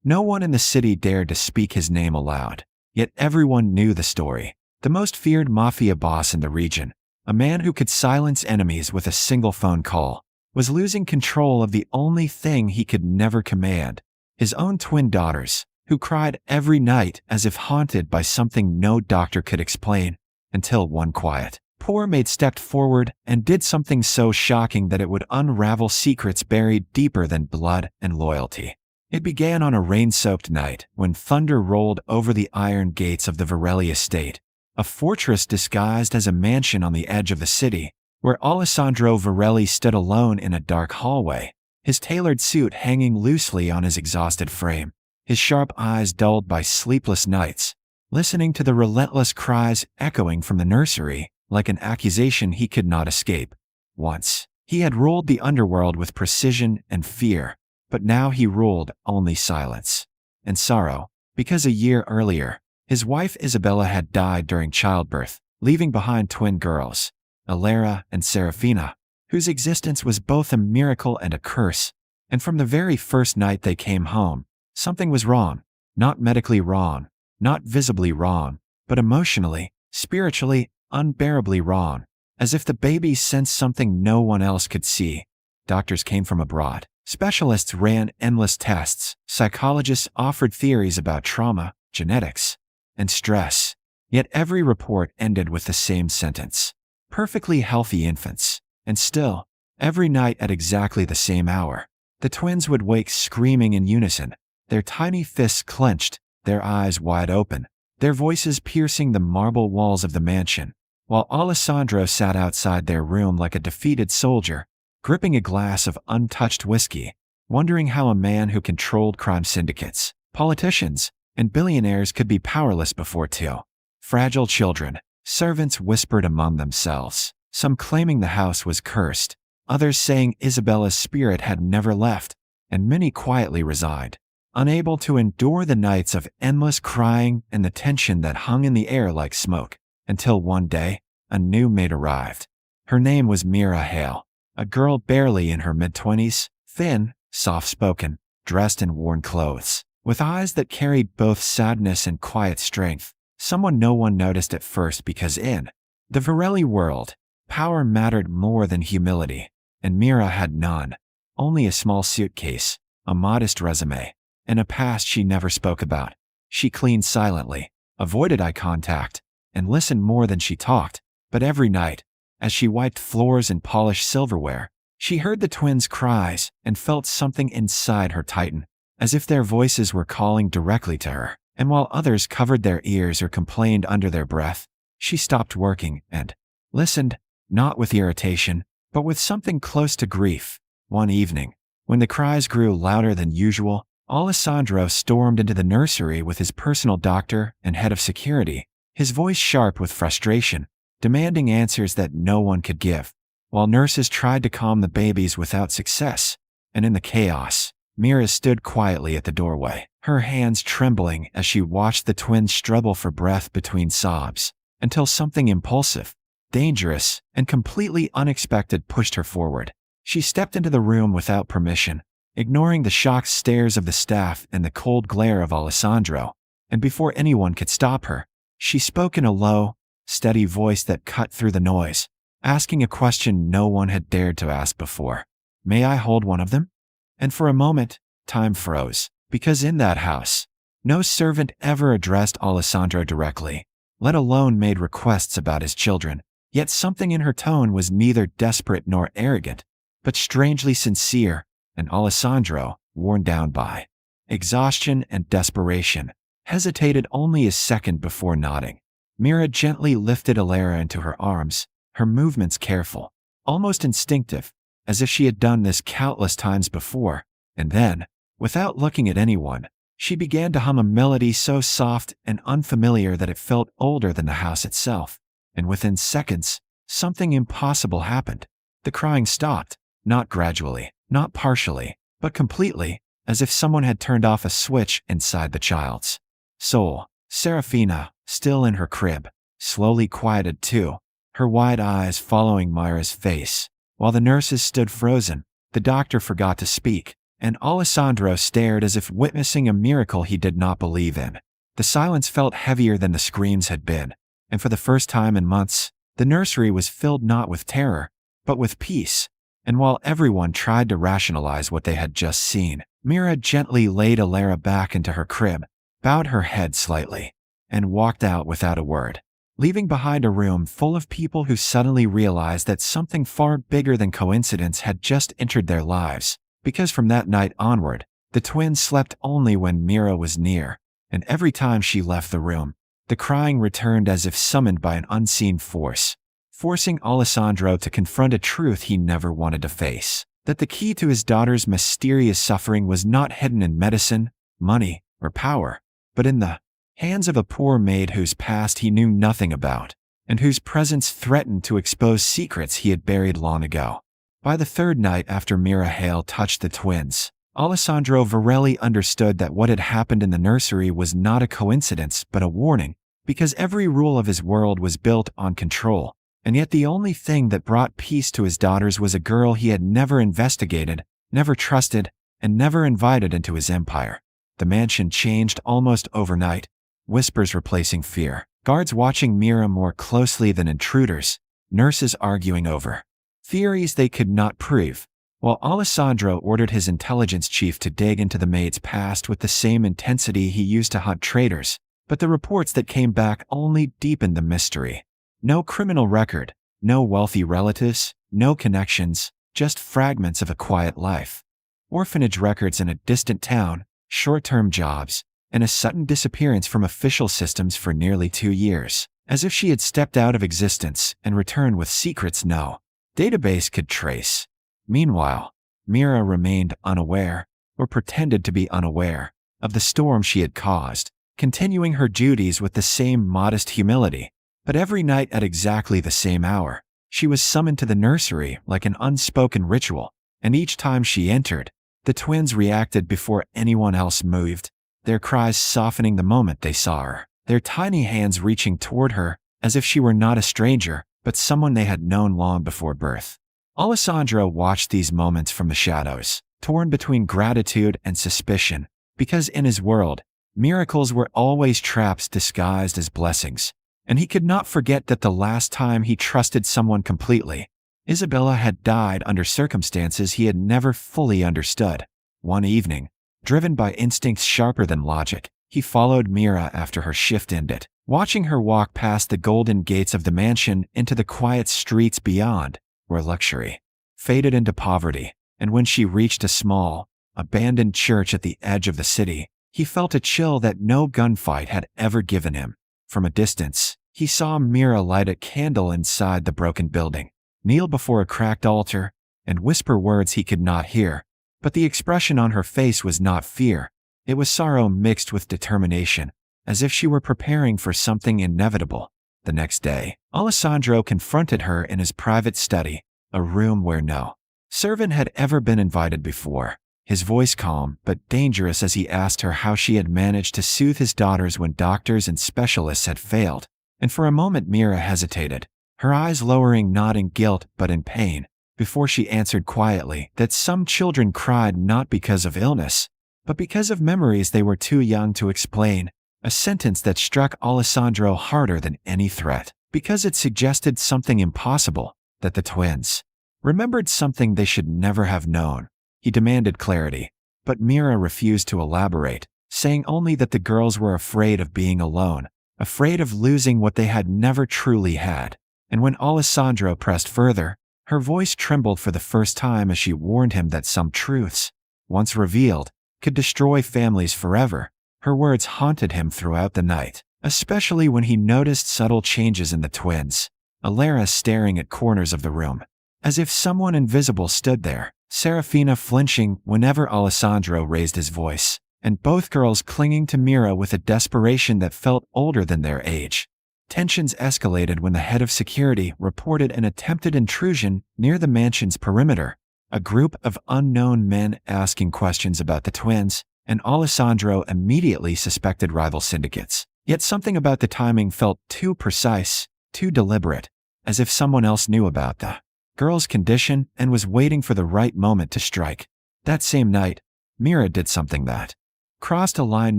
No one in the city dared to speak his name aloud, yet everyone knew the story. The most feared Mafia boss in the region, a man who could silence enemies with a single phone call, was losing control of the only thing he could never command, his own twin daughters, who cried every night as if haunted by something no doctor could explain, until one quiet, poor maid stepped forward and did something so shocking that it would unravel secrets buried deeper than blood and loyalty. It began on a rain-soaked night when thunder rolled over the iron gates of the Varelli estate, a fortress disguised as a mansion on the edge of the city, where Alessandro Varelli stood alone in a dark hallway, his tailored suit hanging loosely on his exhausted frame, his sharp eyes dulled by sleepless nights, listening to the relentless cries echoing from the nursery like an accusation he could not escape. Once, he had ruled the underworld with precision and fear, but now he ruled only silence and sorrow, because a year earlier, his wife Isabella had died during childbirth, leaving behind twin girls, Alara and Serafina, whose existence was both a miracle and a curse. And from the very first night they came home, something was wrong, not medically wrong, not visibly wrong, but emotionally, spiritually, unbearably wrong, as if the baby sensed something no one else could see. Doctors came from abroad. Specialists ran endless tests. Psychologists offered theories about trauma, genetics, and stress. Yet every report ended with the same sentence: perfectly healthy infants. And still, every night at exactly the same hour, the twins would wake screaming in unison, their tiny fists clenched, their eyes wide open, their voices piercing the marble walls of the mansion, while Alessandro sat outside their room like a defeated soldier, gripping a glass of untouched whiskey, wondering how a man who controlled crime syndicates, politicians, and billionaires could be powerless before two fragile children. Servants whispered among themselves, some claiming the house was cursed, others saying Isabella's spirit had never left, and many quietly resigned, unable to endure the nights of endless crying and the tension that hung in the air like smoke, until one day, a new maid arrived. Her name was Mira Hale. A girl barely in her mid-20s, thin, soft-spoken, dressed in worn clothes, with eyes that carried both sadness and quiet strength. Someone no one noticed at first because in the Varelli world, power mattered more than humility, and Mira had none, only a small suitcase, a modest resume, and a past she never spoke about. She cleaned silently, avoided eye contact, and listened more than she talked, but every night, as she wiped floors and polished silverware, she heard the twins' cries and felt something inside her tighten, as if their voices were calling directly to her. And while others covered their ears or complained under their breath, she stopped working and listened, not with irritation, but with something close to grief. One evening, when the cries grew louder than usual, Alessandro stormed into the nursery with his personal doctor and head of security, his voice sharp with frustration, demanding answers that no one could give, while nurses tried to calm the babies without success. And in the chaos, Mira stood quietly at the doorway, her hands trembling as she watched the twins struggle for breath between sobs, until something impulsive, dangerous, and completely unexpected pushed her forward. She stepped into the room without permission, ignoring the shocked stares of the staff and the cold glare of Alessandro, and before anyone could stop her, she spoke in a low, steady voice that cut through the noise, asking a question no one had dared to ask before. "May I hold one of them?" And for a moment, time froze, because in that house, no servant ever addressed Alessandro directly, let alone made requests about his children. Yet something in her tone was neither desperate nor arrogant, but strangely sincere, and Alessandro, worn down by exhaustion and desperation, hesitated only a second before nodding. Mira gently lifted Alara into her arms, her movements careful, almost instinctive, as if she had done this countless times before, and then, without looking at anyone, she began to hum a melody so soft and unfamiliar that it felt older than the house itself. And within seconds, something impossible happened. The crying stopped, not gradually, not partially, but completely, as if someone had turned off a switch inside the child's soul. Serafina, still in her crib, slowly quieted too, her wide eyes following Myra's face. While the nurses stood frozen, the doctor forgot to speak, and Alessandro stared as if witnessing a miracle he did not believe in. The silence felt heavier than the screams had been, and for the first time in months, the nursery was filled not with terror, but with peace. And while everyone tried to rationalize what they had just seen, Mira gently laid Alara back into her crib, bowed her head slightly, and walked out without a word, leaving behind a room full of people who suddenly realized that something far bigger than coincidence had just entered their lives. Because from that night onward, the twins slept only when Mira was near, and every time she left the room, the crying returned as if summoned by an unseen force, forcing Alessandro to confront a truth he never wanted to face: that the key to his daughter's mysterious suffering was not hidden in medicine, money, or power, but in the hands of a poor maid whose past he knew nothing about, and whose presence threatened to expose secrets he had buried long ago. By the third night after Mira Hale touched the twins, Alessandro Varelli understood that what had happened in the nursery was not a coincidence but a warning, because every rule of his world was built on control, and yet the only thing that brought peace to his daughters was a girl he had never investigated, never trusted, and never invited into his empire. The mansion changed almost overnight, whispers replacing fear, guards watching Mira more closely than intruders, nurses arguing over theories they could not prove, while Alessandro ordered his intelligence chief to dig into the maid's past with the same intensity he used to hunt traitors. But the reports that came back only deepened the mystery. No criminal record, no wealthy relatives, no connections, just fragments of a quiet life. Orphanage records in a distant town, short-term jobs, and a sudden disappearance from official systems for nearly 2 years, as if she had stepped out of existence and returned with secrets no database could trace. Meanwhile, Mira remained unaware, or pretended to be unaware, of the storm she had caused, continuing her duties with the same modest humility. But every night at exactly the same hour, she was summoned to the nursery like an unspoken ritual, and each time she entered, the twins reacted before anyone else moved, their cries softening the moment they saw her, their tiny hands reaching toward her as if she were not a stranger, but someone they had known long before birth. Alessandro watched these moments from the shadows, torn between gratitude and suspicion, because in his world, miracles were always traps disguised as blessings, and he could not forget that the last time he trusted someone completely, Isabella had died under circumstances he had never fully understood. One evening, driven by instincts sharper than logic, he followed Mira after her shift ended, watching her walk past the golden gates of the mansion into the quiet streets beyond, where luxury faded into poverty. And when she reached a small, abandoned church at the edge of the city, he felt a chill that no gunfight had ever given him. From a distance, he saw Mira light a candle inside the broken building, kneel before a cracked altar, and whisper words he could not hear. But the expression on her face was not fear. It was sorrow mixed with determination, as if she were preparing for something inevitable. The next day, Alessandro confronted her in his private study, a room where no servant had ever been invited before. His voice calm but dangerous as he asked her how she had managed to soothe his daughters when doctors and specialists had failed. And for a moment Mira hesitated, her eyes lowering not in guilt but in pain, before she answered quietly that some children cried not because of illness, but because of memories they were too young to explain, a sentence that struck Alessandro harder than any threat, because it suggested something impossible, that the twins remembered something they should never have known. He demanded clarity, but Mira refused to elaborate, saying only that the girls were afraid of being alone, afraid of losing what they had never truly had. And when Alessandro pressed further, her voice trembled for the first time as she warned him that some truths, once revealed, could destroy families forever. Her words haunted him throughout the night, especially when he noticed subtle changes in the twins. Alara staring at corners of the room, as if someone invisible stood there, Serafina flinching whenever Alessandro raised his voice, and both girls clinging to Mira with a desperation that felt older than their age. Tensions escalated when the head of security reported an attempted intrusion near the mansion's perimeter, a group of unknown men asking questions about the twins, and Alessandro immediately suspected rival syndicates. Yet something about the timing felt too precise, too deliberate, as if someone else knew about the girl's condition and was waiting for the right moment to strike. That same night, Mira did something that crossed a line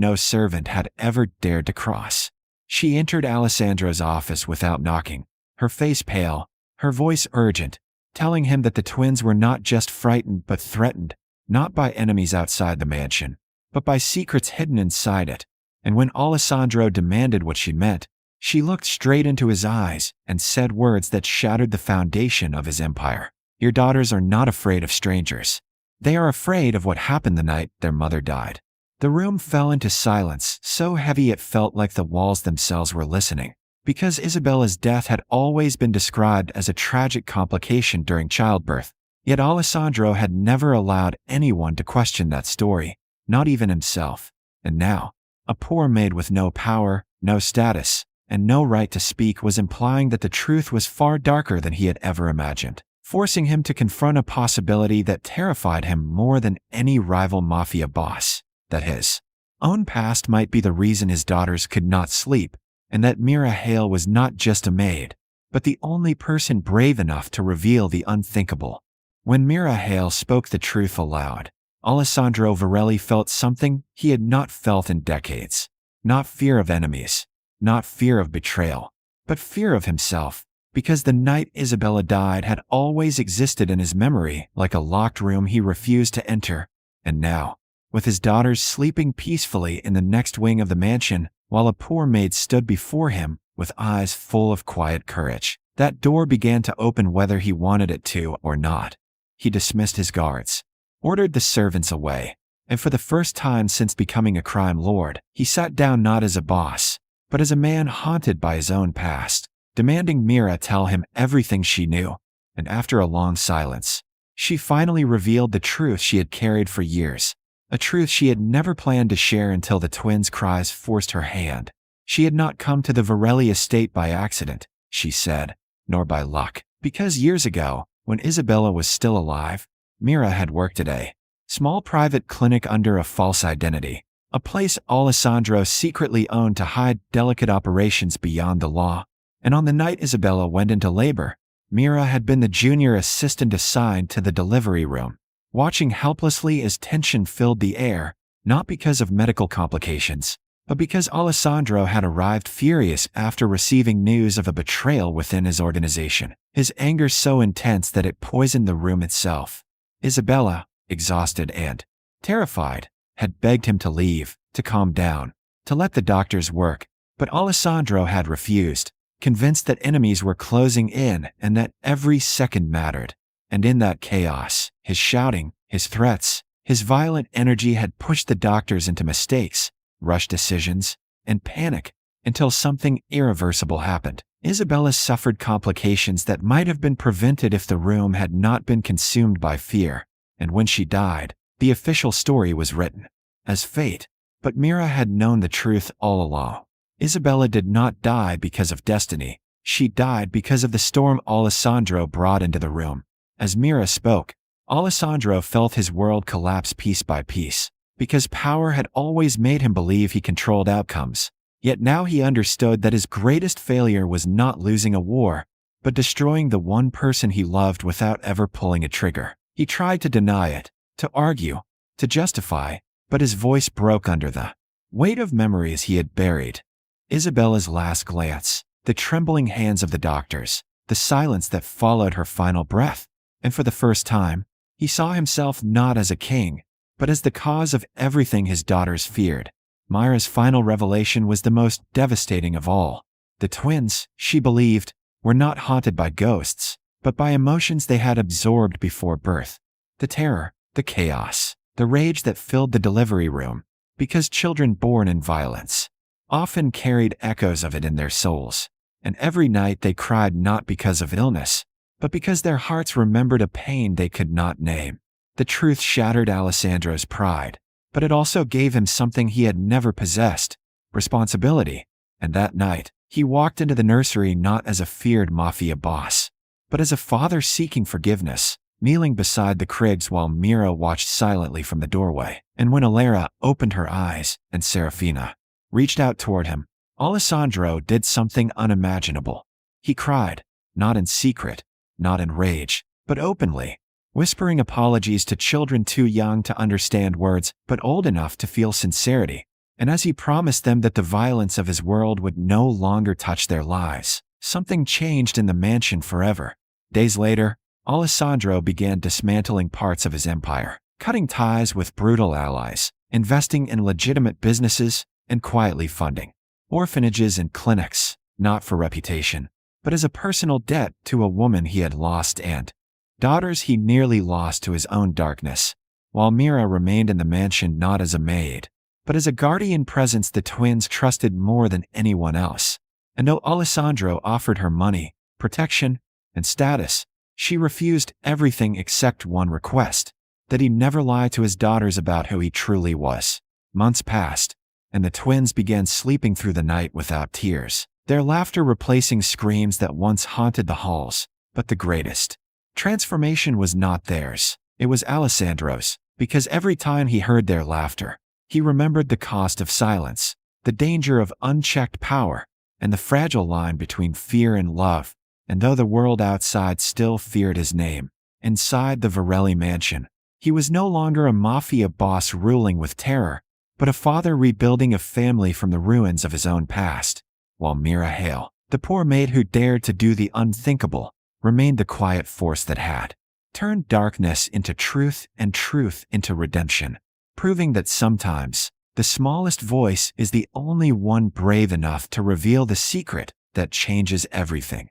no servant had ever dared to cross. She entered Alessandro's office without knocking, her face pale, her voice urgent, telling him that the twins were not just frightened but threatened, not by enemies outside the mansion, but by secrets hidden inside it. And when Alessandro demanded what she meant, she looked straight into his eyes and said words that shattered the foundation of his empire. Your daughters are not afraid of strangers. They are afraid of what happened the night their mother died. The room fell into silence, so heavy it felt like the walls themselves were listening. Because Isabella's death had always been described as a tragic complication during childbirth, yet Alessandro had never allowed anyone to question that story, not even himself. And now, a poor maid with no power, no status, and no right to speak was implying that the truth was far darker than he had ever imagined, forcing him to confront a possibility that terrified him more than any rival mafia boss, that his own past might be the reason his daughters could not sleep, and that Mira Hale was not just a maid, but the only person brave enough to reveal the unthinkable. When Mira Hale spoke the truth aloud, Alessandro Varelli felt something he had not felt in decades. Not fear of enemies, not fear of betrayal, but fear of himself, because the night Isabella died had always existed in his memory like a locked room he refused to enter. And now, with his daughters sleeping peacefully in the next wing of the mansion, while a poor maid stood before him with eyes full of quiet courage, that door began to open whether he wanted it to or not. He dismissed his guards, ordered the servants away, and for the first time since becoming a crime lord, he sat down not as a boss, but as a man haunted by his own past, demanding Mira tell him everything she knew. And after a long silence, she finally revealed the truth she had carried for years. A truth she had never planned to share until the twins' cries forced her hand. She had not come to the Varelli estate by accident, she said, nor by luck, because years ago, when Isabella was still alive, Mira had worked at a small private clinic under a false identity, a place Alessandro secretly owned to hide delicate operations beyond the law. And on the night Isabella went into labor, Mira had been the junior assistant assigned to the delivery room, watching helplessly as tension filled the air, not because of medical complications, but because Alessandro had arrived furious after receiving news of a betrayal within his organization, his anger so intense that it poisoned the room itself. Isabella, exhausted and terrified, had begged him to leave, to calm down, to let the doctors work, but Alessandro had refused, convinced that enemies were closing in and that every second mattered. And in that chaos, his shouting, his threats, his violent energy had pushed the doctors into mistakes, rushed decisions, and panic, until something irreversible happened. Isabella suffered complications that might have been prevented if the room had not been consumed by fear, and when she died, the official story was written as fate. But Mira had known the truth all along. Isabella did not die because of destiny. She died because of the storm Alessandro brought into the room. As Mira spoke, Alessandro felt his world collapse piece by piece, because power had always made him believe he controlled outcomes. Yet now he understood that his greatest failure was not losing a war, but destroying the one person he loved without ever pulling a trigger. He tried to deny it, to argue, to justify, but his voice broke under the weight of memories he had buried. Isabella's last glance, the trembling hands of the doctors, the silence that followed her final breath. And for the first time, he saw himself not as a king, but as the cause of everything his daughters feared. Mira's final revelation was the most devastating of all. The twins, she believed, were not haunted by ghosts, but by emotions they had absorbed before birth. The terror, the chaos, the rage that filled the delivery room, because children born in violence often carried echoes of it in their souls. And every night they cried not because of illness, but because their hearts remembered a pain they could not name. The truth shattered Alessandro's pride, but it also gave him something he had never possessed: responsibility. And that night, he walked into the nursery not as a feared mafia boss, but as a father seeking forgiveness, kneeling beside the cribs while Mira watched silently from the doorway. And when Alara opened her eyes and Serafina reached out toward him, Alessandro did something unimaginable. He cried, not in secret, not in rage, but openly. whispering apologies to children too young to understand words but old enough to feel sincerity. And as he promised them that the violence of his world would no longer touch their lives, something changed in the mansion forever. Days later, Alessandro began dismantling parts of his empire, cutting ties with brutal allies, investing in legitimate businesses, and quietly funding orphanages and clinics, not for reputation, but as a personal debt to a woman he had lost and daughters he nearly lost to his own darkness, while Mira remained in the mansion not as a maid, but as a guardian presence the twins trusted more than anyone else. And though Alessandro offered her money, protection, and status, she refused everything except one request: that he never lie to his daughters about who he truly was. Months passed, and the twins began sleeping through the night without tears, their laughter replacing screams that once haunted the halls. But the greatest transformation was not theirs, it was Alessandro's, because every time he heard their laughter, he remembered the cost of silence, the danger of unchecked power, and the fragile line between fear and love. And though the world outside still feared his name, inside the Varelli mansion, he was no longer a mafia boss ruling with terror, but a father rebuilding a family from the ruins of his own past. While Mira Hale, the poor maid who dared to do the unthinkable, remained the quiet force that had turned darkness into truth and truth into redemption, proving that sometimes the smallest voice is the only one brave enough to reveal the secret that changes everything.